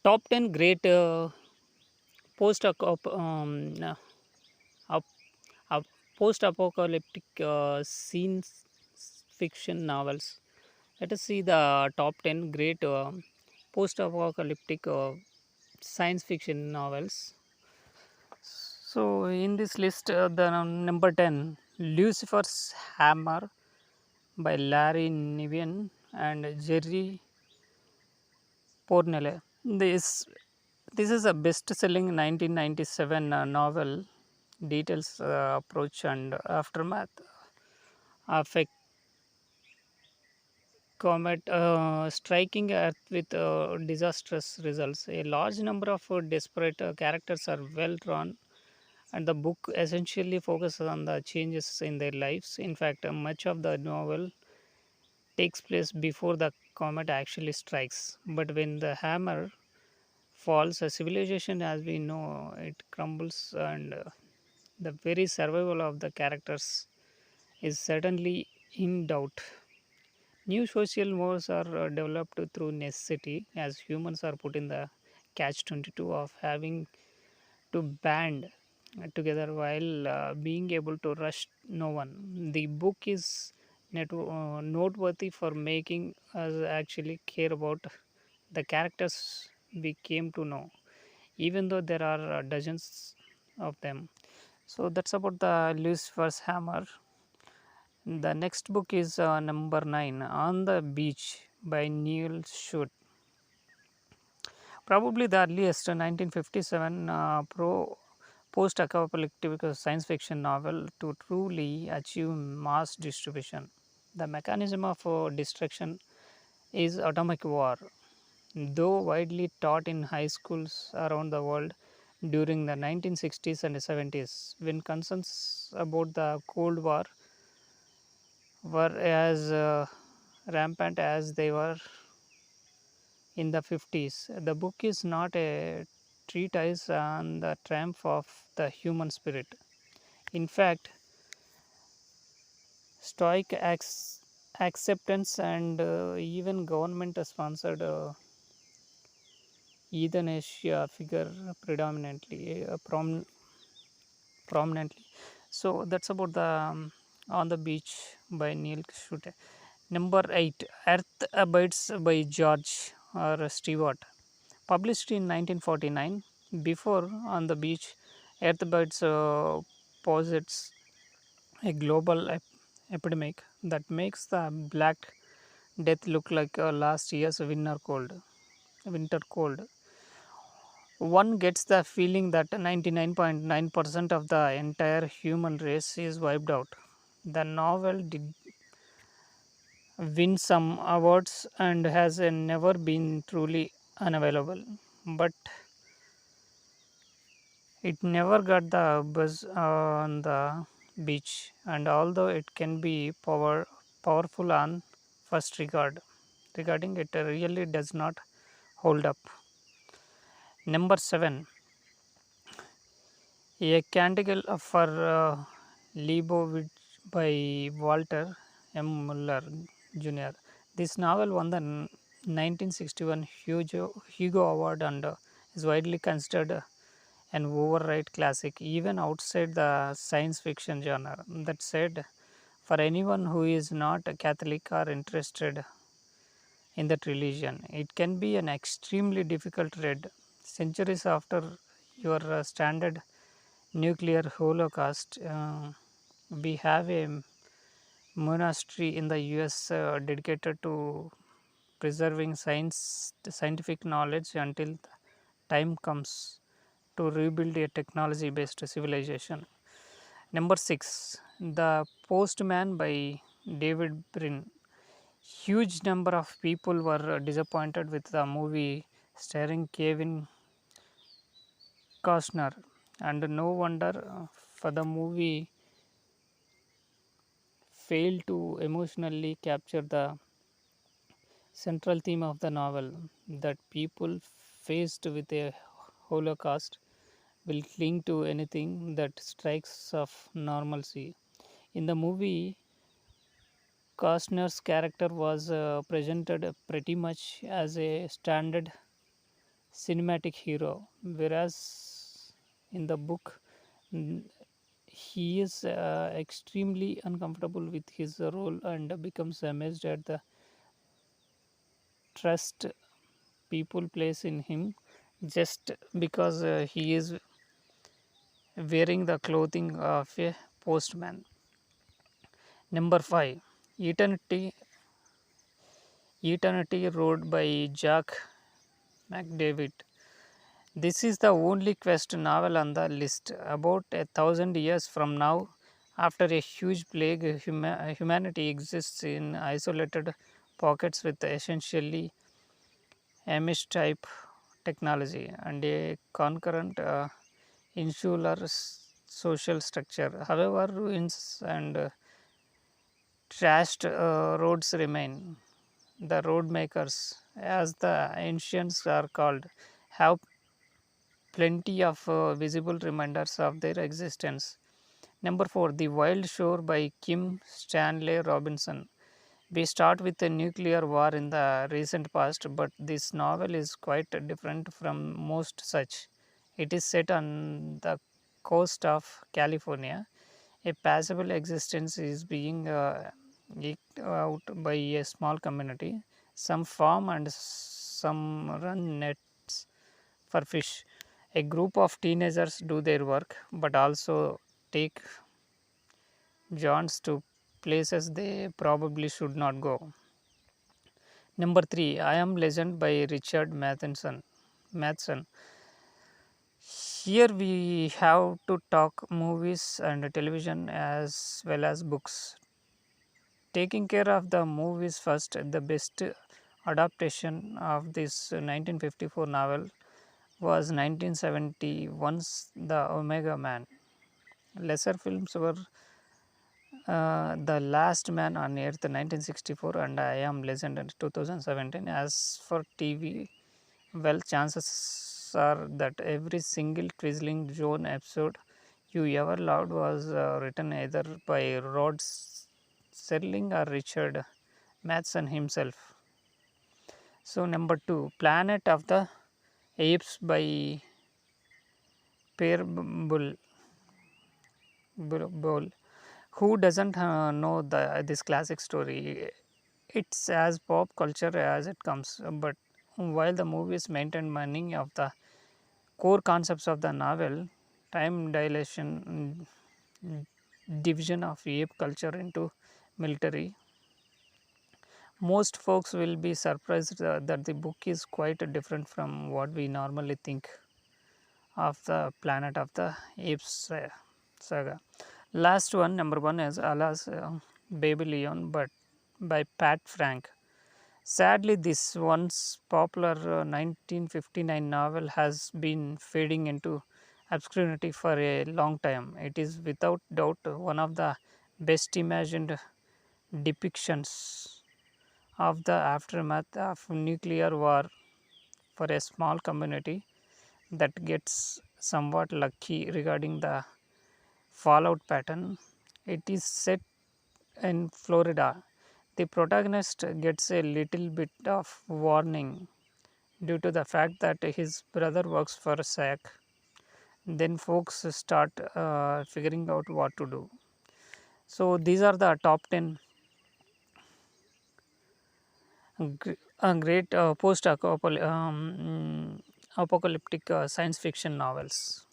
Top 10 great post uh, ap- post-apocalyptic science fiction novels. Let us see the top 10 great post-apocalyptic science fiction novels. So, in this list, the number 10, Lucifer's Hammer by Larry Niven and Jerry Pornell. This is a best-selling 1997 novel. Details approach and aftermath of a comet striking Earth with disastrous results. A large number of desperate characters are well drawn, and the book essentially focuses on the changes in their lives. In fact, much of the novel takes place before the comet actually strikes. But when the hammer falls, a civilization as we know it crumbles, and the very survival of the characters is certainly in doubt. New social mores are developed through necessity as humans are put in the catch 22 of having to band together while being able to rush no one. The book is noteworthy for making us actually care about the characters we came to know, even though there are dozens of them. So that's about the Lucifer's Hammer. The next book is number 9, On the Beach by Neil Shute. Probably the earliest 1957 post apocalyptic science fiction novel to truly achieve mass distribution. The mechanism of destruction is atomic war. Though widely taught in high schools around the world during the 1960s and 70s, when concerns about the Cold War were as rampant as they were in the 50s. The book is not a treatise on the triumph of the human spirit. In fact, stoic acceptance and even government sponsored euthanasia figure prominently. So that's about the On the Beach by Neil Shute. Number 8, Earth Abides by George or Stewart. Published in 1949, before On the Beach, Earth Abides posits a global epidemic that makes the Black Death look like last year's winter cold. One gets the feeling that 99.9% of the entire human race is wiped out. The novel did win some awards and has never been truly unavailable, but it never got the buzz on the beach. And although it can be powerful on regarding it really does not hold up. Number 7, A Canticle for Leibovitz by Walter M. Muller Jr. This novel won the 1961 Hugo Award and is widely considered an overnight classic, even outside the science fiction genre. That said, for anyone who is not a Catholic or interested in that religion, it can be an extremely difficult read. Centuries after your standard nuclear holocaust, we have a monastery in the US dedicated to preserving scientific knowledge until the time comes to rebuild a technology based civilization. Number 6, The Postman by David Brin. Huge number of people were disappointed with the movie starring Kevin Costner, and no wonder, for the movie failed to emotionally capture the central theme of the novel, that people faced with a holocaust will cling to anything that strikes of normalcy. In the movie, Costner's character was presented pretty much as a standard cinematic hero, whereas in the book, mm, he is extremely uncomfortable with his role and becomes amazed at the trust people place in him just because he is wearing the clothing of a postman. Number 5, Eternity, Eternity Road by Jack McDavid. This is the only quest novel on the list. About 1,000 years from now, after a huge plague, humanity exists in isolated pockets with essentially Amish type technology and a concurrent insular social structure. However, ruins and trashed roads remain. The road makers, as the ancients are called, have plenty of visible reminders of their existence. Number 4, The Wild Shore by Kim Stanley Robinson. We start with a nuclear war in the recent past, but this novel is quite different from most such. It is set on the coast of California. A passable existence is being eked out by a small community. Some farm and some run nets for fish. A group of teenagers do their work but also take jaunts to places they probably should not go. Number 3, I Am Legend by Richard Matheson. Matheson. Here we have to talk movies and television as well as books. Taking care of the movies first, the best adaptation of this 1954 novel was 1971's The Omega Man. Lesser films were The Last Man on Earth 1964 and I Am Legend in 2017. As for TV, well, chances are that every single Twizzling Zone episode you ever loved was written either by Rod Serling or Richard Matheson himself. So, number 2, Planet of the Apes by Pierre Boulle. Who doesn't know this classic story? It's as pop culture as it comes. But while the movies maintain many of the core concepts of the novel, time dilation, division of ape culture into military, most folks will be surprised that the book is quite different from what we normally think of the Planet of the Apes saga. Last one, number 1 is Allah's Baby Leon, but by Pat Frank. Sadly, this once popular 1959 novel has been fading into obscurity for a long time. It is without doubt one of the best imagined depictions of the aftermath of nuclear war for a small community that gets somewhat lucky regarding the fallout pattern. It is set in Florida. The protagonist gets a little bit of warning due to the fact that his brother works for SAC. Then folks start figuring out what to do. So these are the top 10 great post apocalyptic science fiction novels.